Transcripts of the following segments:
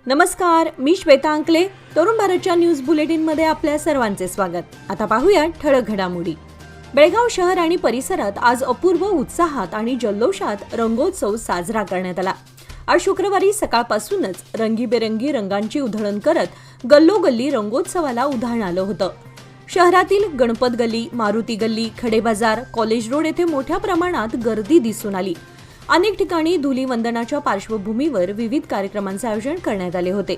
नमस्कार, मी श्वेता अंकले. तरुण भारतच्या न्यूज बुलेटिनमध्ये आपल्या सर्वांचे स्वागत. आता पाहूया ठळक घडामोडी. बेळगाव शहर आणि परिसरात आज अपूर्व उत्साहात आणि जल्लोषात रंगोत्सव साजरा करण्यात आला. आज शुक्रवारी सकाळपासूनच रंगीबेरंगी रंगांची उधळण करत गल्लोगल्ली रंगोत्सवाला उधाण आलं होतं. शहरातील गणपत गल्ली, मारुती गल्ली, खडे बाजार, कॉलेज रोड येथे मोठ्या प्रमाणात गर्दी दिसून आली. अनेक ठिकाणी धुलीवंदनाच्या पार्श्वभूमीवर विविध कार्यक्रमांचे आयोजन करण्यात आले होते.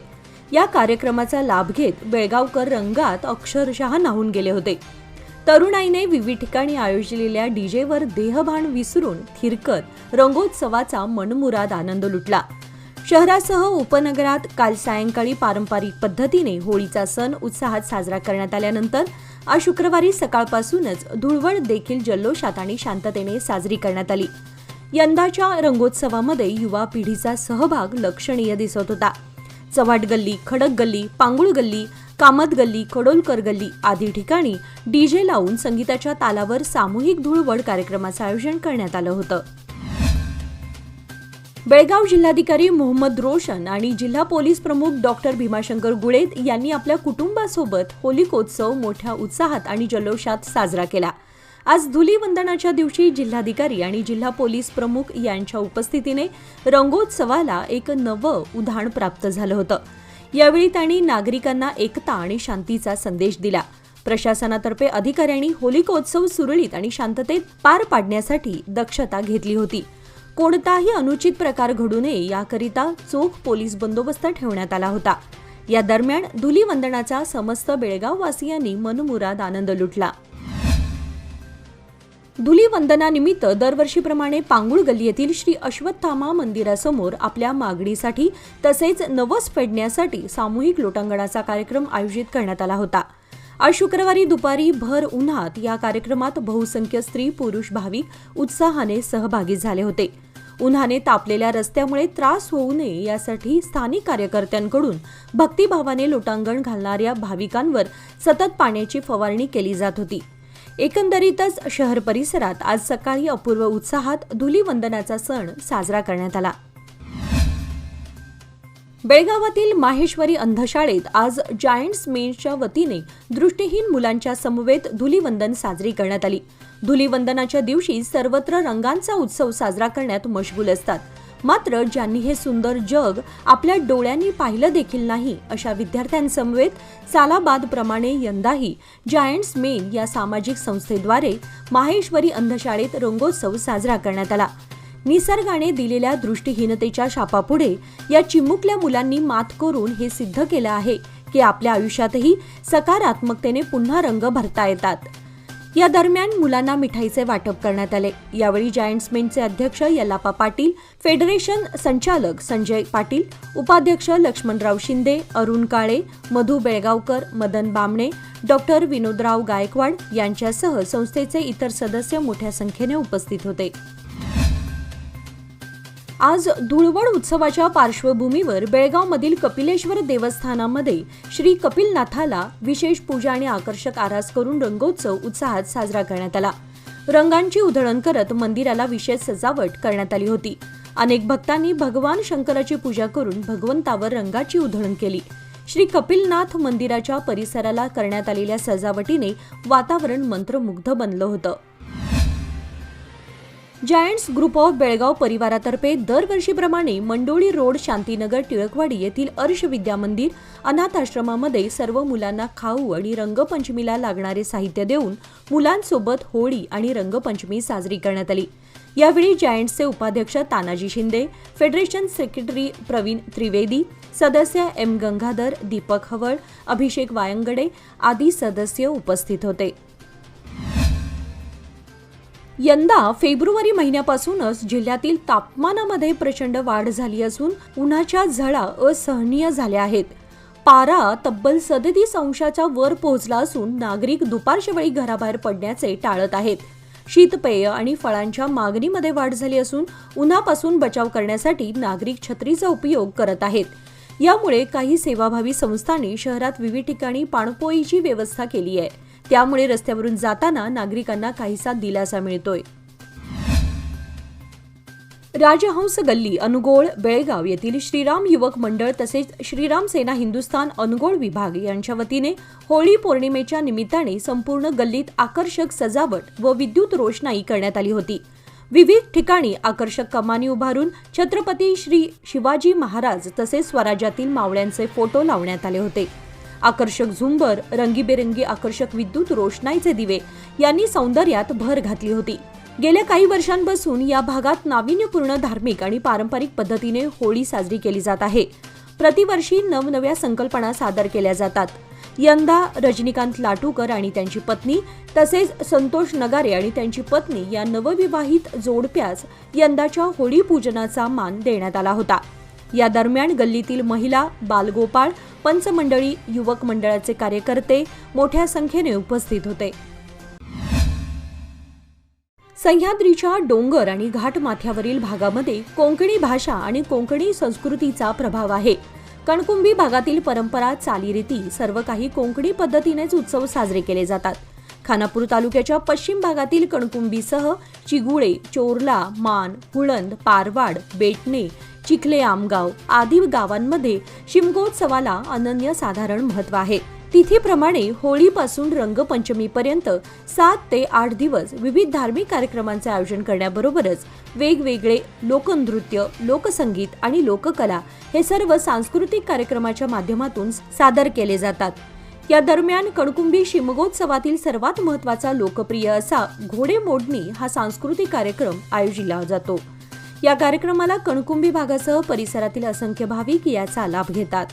या कार्यक्रमाचा लाभ घेत बेळगावकर रंगात अक्षरशः न्हाऊन गेले होते. तरुणाईने विविध ठिकाणी आयोजलेल्या डीजेवर देहभान विसरून थिरकत रंगोत्सवाचा मनमुराद आनंद लुटला. शहरासह उपनगरात काल सायंकाळी पारंपरिक पद्धतीने होळीचा सण उत्साहात साजरा करण्यात आल्यानंतर आज शुक्रवारी सकाळपासूनच धुळवड देखील जल्लोषात आणि शांततेने साजरी करण्यात आली. यंदाच्या रंगोत्सवामध्ये युवा पिढीचा सहभाग लक्षणीय दिसत होता. चव्हाट गल्ली, खडक गल्ली, पांगुळ गल्ली, कामत गल्ली, कडोलकर गल्ली आदी ठिकाणी डीजे लावून संगीताच्या तालावर सामूहिक धुळवड कार्यक्रमाचं आयोजन करण्यात आलं होतं. बेळगाव जिल्हाधिकारी मोहम्मद रोशन आणि जिल्हा पोलीस प्रमुख डॉक्टर भीमाशंकर गुळेद यांनी आपल्या कुटुंबासोबत होलिकोत्सव मोठ्या उत्साहात आणि जल्लोषात साजरा केला. आज धुलीवंदनाच्या दिवशी जिल्हाधिकारी आणि जिल्हा पोलीस प्रमुख यांच्या उपस्थितीने रंगोत्सवाला एक नवं उधाण प्राप्त झालं होतं. यावेळी त्यांनी नागरिकांना एकता आणि शांतीचा संदेश दिला. प्रशासनातर्फे अधिकाऱ्यांनी होलिकोत्सव सुरळीत आणि शांततेत पार पाडण्यासाठी दक्षता घेतली होती. कोणताही अनुचित प्रकार घडू नये याकरिता चोख पोलीस बंदोबस्त ठेवण्यात आला होता. या दरम्यान धुलीवंदनाचा समस्त बेळगाववासियांनी मनमुराद आनंद लुटला. धुलीवंदनानिमित्त दरवर्षीप्रमाणे पांगुळ गल्ली येथील श्री अश्वत्थामा मंदिरासमोर आपल्या मागणीसाठी तसेच नवस फेडण्यासाठी सामूहिक लोटांगणाचा कार्यक्रम आयोजित करण्यात आला होता. आज शुक्रवारी दुपारी भर उन्हात या कार्यक्रमात बहुसंख्य स्त्री पुरुष भाविक उत्साहाने सहभागी झाले होते. उन्हाने तापलेल्या रस्त्यामुळे त्रास होऊ नये यासाठी स्थानिक कार्यकर्त्यांकडून भक्तिभावाने लोटांगण घालणाऱ्या भाविकांवर सतत पाण्याची फवारणी केली जात होती. एकंदरीतच शहर परिसरात आज सकाळी अपूर्व उत्साहात धुलीवंदनाचा सण साजरा करण्यात आला. बेळगावातील माहेश्वरी अंधशाळेत आज जायंट्स मेन्सच्या वतीने दृष्टिहीन मुलांच्या समवेत धुलीवंदन साजरी करण्यात आली. धुलीवंदनाच्या दिवशी सर्वत्र रंगांचा उत्सव साजरा करण्यात मशगूल असतात. मात्र ज्यांनी हे सुंदर जग आपल्या डोळ्यांनी पाहिलं देखील नाही अशा विद्यार्थ्यांसमवेत सालाबादप्रमाणे यंदाही जायंट्स मेन या सामाजिक संस्थेद्वारे माहेश्वरी अंधशाळेत रंगोत्सव साजरा करण्यात आला. निसर्गाने दिलेल्या दृष्टिहीनतेच्या शापापुढे या चिमुकल्या मुलांनी मात करून हे सिद्ध केलं आहे की आपल्या आयुष्यातही सकारात्मकतेने पुन्हा रंग भरता येतात. या दरम्यान मुलांना मिठाईचे वाटप करण्यात आले. यावेळी जायंट्स मेनचे अध्यक्ष यल्लापा पाटील, फेडरेशन संचालक संजय पाटील, उपाध्यक्ष लक्ष्मणराव शिंदे, अरुण काळे, मधु बेळगावकर, मदन बामणे, डॉक्टर विनोदराव गायकवाड यांच्यासह संस्थेचे इतर सदस्य मोठ्या संख्येने उपस्थित होते. आज धुळवड उत्सवाच्या पार्श्वभूमीवर बेळगावमधील कपिलेश्वर देवस्थानामध्ये श्री कपिलनाथाला विशेष पूजा आणि आकर्षक आरास करून रंगोत्सव उत्साहात साजरा करण्यात आला. रंगांची उधळण करत मंदिराला विशेष सजावट करण्यात आली होती. अनेक भक्तांनी भगवान शंकराची पूजा करून भगवंतावर रंगाची उधळण केली. श्री कपिलनाथ मंदिराच्या परिसराला करण्यात आलेल्या सजावटीने वातावरण मंत्रमुग्ध बनलं होतं. जायंट्स ग्रुप ऑफ बेळगाव परिवारातर्फे दरवर्षीप्रमाणे मंडोळी रोड, शांतीनगर, टिळकवाडी येथील अर्श विद्या मंदिर अनाथ आश्रमामध्ये सर्व मुलांना खाऊ आणि रंगपंचमीला लागणारे साहित्य देऊन मुलांसोबत होळी आणि रंगपंचमी साजरी करण्यात आली. यावेळी जायंट्सचे उपाध्यक्ष तानाजी शिंदे, फेडरेशन सेक्रेटरी प्रवीण त्रिवेदी, सदस्य एम गंगाधर, दीपक हवळ, अभिषेक वायंगडे आदी सदस्य उपस्थित होते. यंदा फेब्रुवारी महिन्यापासूनच जिल्ह्यातील तापमानामध्ये प्रचंड वाढ झाली असून उन्हाच्या झळा असहनीय झाल्या आहेत. पारा तब्बल 37 अंशाच्या वर पोहोचला असून नागरिक दुपारच्या वेळी घराबाहेर पडण्याचे टाळत आहेत. शीतपेय आणि फळांच्या मागणीमध्ये वाढ झाली असून उन्हापासून बचाव करण्यासाठी नागरिक छत्रीचा उपयोग करत आहेत. यामुळे काही सेवाभावी संस्थांनी शहरात विविध ठिकाणी पाणपोईची व्यवस्था केली आहे. त्यामुळे रस्त्यावरून जाताना नागरिकांना काहीसा दिलासा मिळतोय. राजहंस गल्ली अनुगोळ बेळगाव येथील श्रीराम युवक मंडळ तसेच श्रीराम सेना हिंदुस्थान अनुगोळ विभाग यांच्या वतीने होळी पौर्णिमेच्या निमित्ताने संपूर्ण गल्लीत आकर्षक सजावट व विद्युत रोषणाई करण्यात आली होती। विविध ठिकाणी आकर्षक कमानी उभारून छत्रपती श्री शिवाजी महाराज तसेच स्वराज्यातील मावळ्यांचे फोटो लावण्यात आले होते। आकर्षक झुंबर, रंगीबेरंगी आकर्षक विद्युत रोषणाईचे दिवे यांनी सौंदर्यात भर घातली होती। गेल्या काही वर्षांपासून या भागात नाविन्यपूर्ण धार्मिक आणि पारंपरिक पद्धतीने होळी साजरी केली जात आहे। प्रतिवर्षी नवनव्या संकल्पना सादर केल्या जातात। यंदा रजनीकांत लाटूकर आणि त्यांची पत्नी तसेच संतोष नगारे आणि त्यांची पत्नी या नवविवाहित जोडप्यास यंदाच्या होळी पूजनाचा मान देण्यात आला होता। या दरम्यान गल्लीतील महिला, बालगोपाळ, पंचमंडळी, युवक मंडळाचे कार्यकर्ते मोठ्या संख्येने उपस्थित होते। सह्याद्रीच्या डोंगर आणि घाटमाथ्यावरील भागामध्ये कोकणी भाषा आणि कोकणी संस्कृतीचा प्रभाव आहे। कणकुंभी भागातील परंपरा, चालीरीती सर्व काही कोकणी पद्धतीनेच उत्सव साजरे केले जातात। खानापूर तालुक्याच्या पश्चिम भागातील कणकुंभीसह चिगुळे, चोरला, मान, हुळंद, पारवाड, बेटणे, चिखले, आमगाव आदी गावांमध्ये शिमगोत्सवाला अनन्यसाधारण महत्त्व आहे। तिथीप्रमाणे होळीपासून रंगपंचमीपर्यंत 7 ते 8 दिवस विविध धार्मिक कार्यक्रमांचे आयोजन करण्याबरोबरच वेगवेगळे लोकनृत्य, लोकसंगीत आणि लोककला हे सर्व सांस्कृतिक कार्यक्रमाच्या माध्यमातून सादर केले जातात। या दरम्यान कणकुंभी शिमगोत्सवातील सर्वात महत्त्वाचा लोकप्रिय असा घोडेमोडणी हा सांस्कृतिक कार्यक्रम आयोजिला जातो। या कार्यक्रमाला कणकुंभी भागासह परिसरातील असंख्य भाविक याचा लाभ घेतात।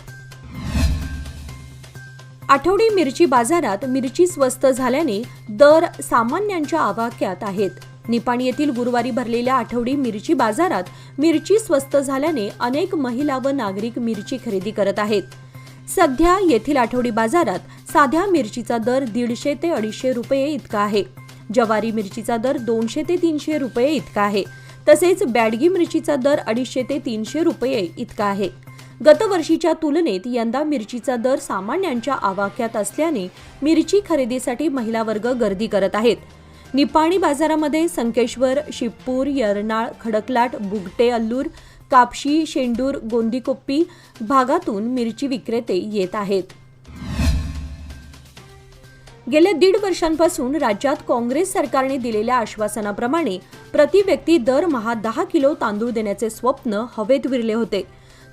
आठवडी मिरची बाजारात मिरची स्वस्त झाल्याने दर सामान्यांच्या आवाक्यात आहेत। निपाणी येथील गुरुवारी भरलेल्या आठवडी मिरची बाजारात मिरची स्वस्त झाल्याने अनेक महिला व नागरिक मिरची खरेदी करत आहेत। सध्या येथील आठवडी बाजारात साध्या मिरचीचा दर 150 ते 250 रुपये इतका आहे। ज्वारी मिरचीचा दर 200 ते 300 रुपये इतका आहे। तसेच बॅडगी मिरचीचा दर 250 ते 300 रुपये इतका आहे। गतवर्षीच्या तुलनेत यंदा मिरचीचा दर सामान्यांच्या आवाक्यात असल्याने मिरची खरेदीसाठी महिला वर्ग गर्दी करत आहेत। निपाणी बाजारामध्ये संकेश्वर, शिवपूर, यरनाळ, खडकलाट, बुगटे, अल्लूर, कापशी, शेंडूर, गोंदीकोप्पी भागातून मिरची विक्रेते येत आहेत। गेल्या 1.5 वर्षांपासून राज्यात काँग्रेस सरकारने दिलेल्या आश्वासनाप्रमाणे प्रति व्यक्ती दरमहा 10 किलो तांदूळ देण्याचे स्वप्न हवेत विरले होते।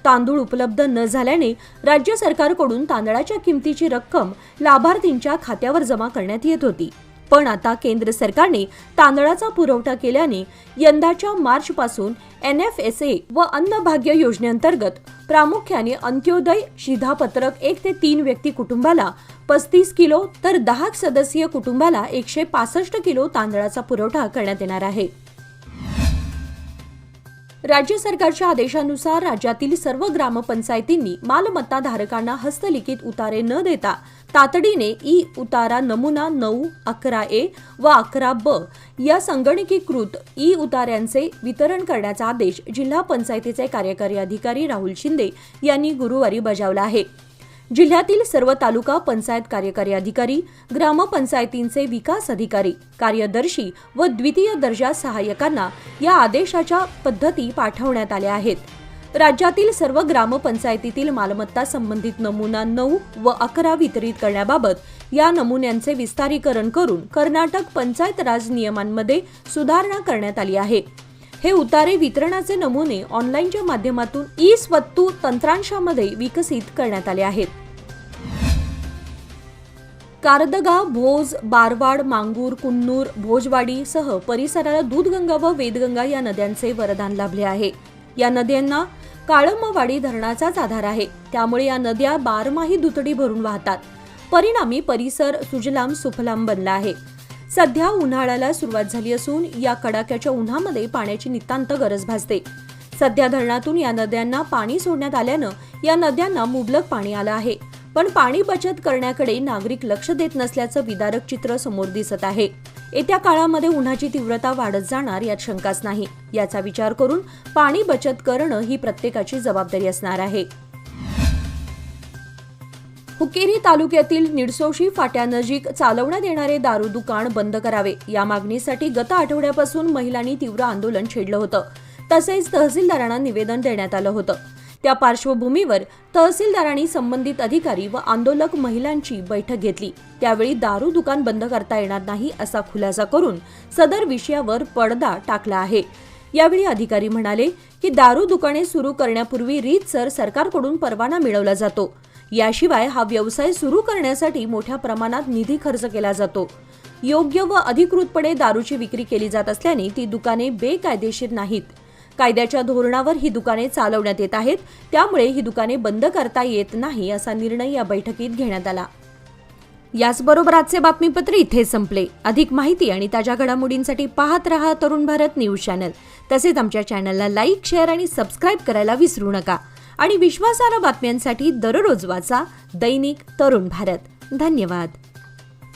तांदूळ उपलब्ध न झाल्याने राज्य सरकारकडून तांदळाच्या किमतीची रक्कम लाभार्थींच्या खात्यावर जमा करण्यात येत होती। पण आता केंद्र सरकारने तांदळाचा पुरवठा केल्याने यंदाच्या मार्चपासून NFSA व अन्नभाग्य योजनेअंतर्गत प्रामुख्याने अंत्योदय शिधापत्रक 1 ते 3 व्यक्ती कुटुंबाला 35 किलो तर 10 सदस्यीय कुटुंबाला 165 किलो तांदळाचा पुरवठा करण्यात येणार आहे। राज्य सरकारच्या आदेशानुसार राज्यातील सर्व ग्रामपंचायतींनी मालमत्ता धारकांना हस्तलिखित उतारे न देता तातडीने ई उतारा नमुना 9, 11A व 11B या संगणकीकृत ई उतार्यांचे वितरण करण्याचा आदेश जिल्हा पंचायतीचे कार्यकारी अधिकारी राहुल शिंदे यांनी गुरुवारी बजावला आहे। जिल्ह्यातील सर्व तालुका पंचायत कार्यकारी अधिकारी, ग्रामपंचायतींचे विकास अधिकारी, कार्यदर्शी व द्वितीय दर्जा सहाय्यकांना या आदेशाच्या पद्धती पाठवण्यात आल्या आहेत। राज्यातील सर्व ग्रामपंचायतीतील मालमत्ता संबंधित नमुना 9 व 11 वितरित करण्याबाबत या नमुन्यांचे विस्तारीकरण करून कर्नाटक पंचायत राज नियमांमध्ये सुधारणा करण्यात आली आहे। हे उतारे वितरणाचे नमुने ऑनलाईनच्या माध्यमातून ई-स्वत्तू तंत्रांशामध्ये विकसित करण्यात आले आहेत। कारदगा, भोज, बारवाड, मांगूर, कुन्नूर, भोजवाडी सह परिसराला दूधगंगा व वेदगंगा या नद्यांचे वरदान लाभले आहे। या नद्यांना काळमवाडी धरणाचाच आधार आहे, त्यामुळे या नद्या बारमाही दुथडी भरून वाहतात। परिणामी परिसर सुजलाम सुफलाम बनला आहे। सध्या उन्हाळ्याला सुरुवात झाली असून या कडाक्याच्या उन्हामध्ये पाण्याची नितांत गरज भासते। सध्या धरणातून या नद्यांना पाणी सोडण्यात आल्यानं या नद्यांना मुबलक पाणी आलं आहे, पण पाणी बचत करण्याकडे नागरिक लक्ष देत नसल्याचं विदारक चित्र समोर दिसत आहे। येत्या काळामध्ये उन्हाची तीव्रता वाढत जाणार यात शंकाच नाही। याचा विचार करून पाणी बचत करणं ही प्रत्येकाची जबाबदारी असणार आहे। हुक्केरी तालुक्यातील निडसोशी फाट्यानजीक चालवण्यात येणारे दारू दुकान बंद करावे या मागणीसाठी गत आठवड्यापासून महिलांनी तीव्र आंदोलन छेडलं होतं। तसेच तहसीलदारांना निवेदन देण्यात आलं होतं। त्या पार्श्वभूमीवर तहसीलदारांनी संबंधित अधिकारी व आंदोलक महिलांची बैठक घेतली। त्यावेळी दारू दुकान बंद करता येणार नाही असा खुलासा करून सदर विषयावर पडदा टाकला आहे। यावेळी अधिकारी म्हणाले की दारू दुकाने सुरू करण्यापूर्वी रीतसर सरकारकडून परवाना मिळवला जातो। याशिवाय हा व्यवसाय सुरू करण्यासाठी मोठ्या प्रमाणात निधी खर्च केला जातो। योग्य व अधिकृतपणे दारूची विक्री केली जात असल्याने ती दुकाने बेकायदेशीर नाहीत। कायद्याच्या धोरणावर ही दुकाने चालवण्यात येत आहेत, त्यामुळे ही दुकाने बंद करता येत नाही असा निर्णय या बैठकीत घेण्यात आला। याचबरोबर आजचे बातमीपत्र इथे संपले। अधिक माहिती आणि ताज्या घडामोडींसाठी पाहत रहा तरुण भारत न्यूज चॅनल। तसेच आमच्या चॅनलला लाईक, शेअर आणि सबस्क्राईब करायला विसरू नका। आणि विश्वासार्ह बातम्यांसाठी दररोज वाचा दैनिक तरुण भारत। धन्यवाद।